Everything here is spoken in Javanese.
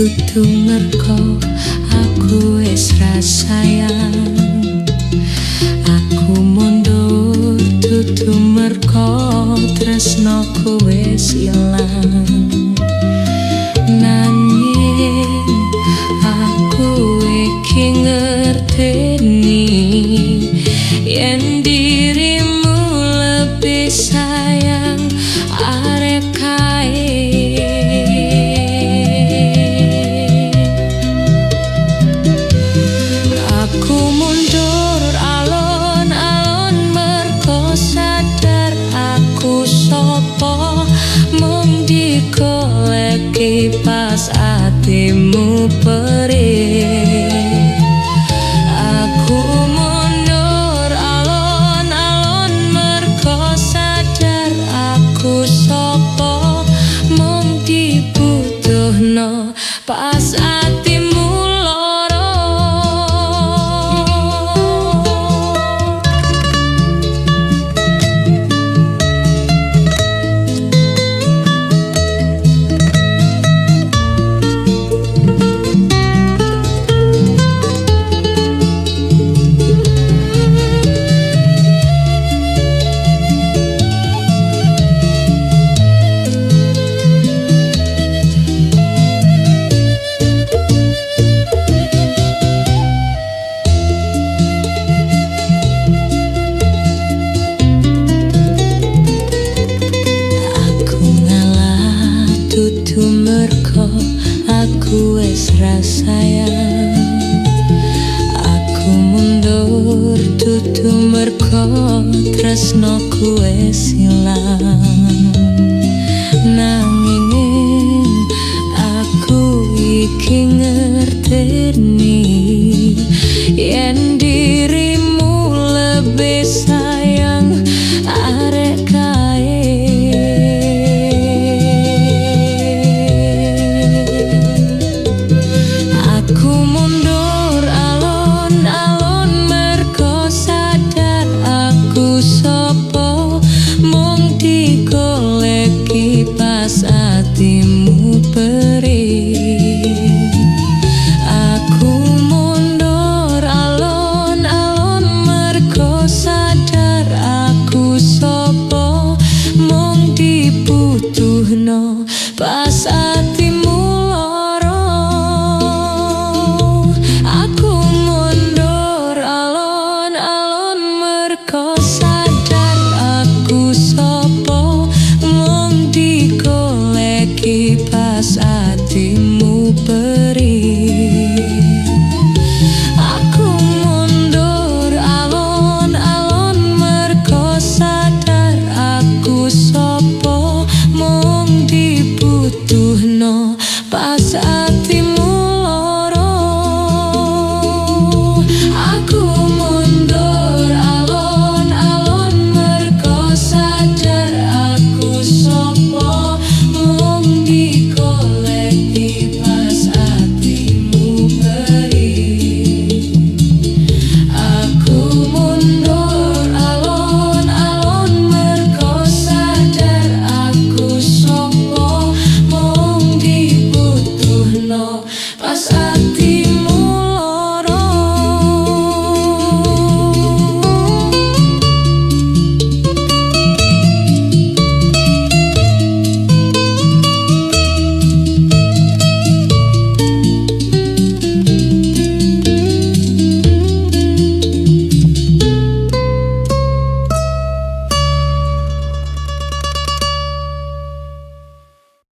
dudu merko aku wis ra sayang. Aku mundur dudu merko tresnoku wis ilang. Nanging aku iki ngerteni yen dirimu lebih sayang arek kae. Aku mundur alon-alon merko sadar aku sopo mung digoleki pas atimu perih. Aku mundur alon-alon merko sadar aku sopo mung dibutuhno pas atimu loro. Dudu merko aku wis ra sayang. Aku mundur dudu merko tresnoku wis ilang. Nanging aku iki ngerteni yen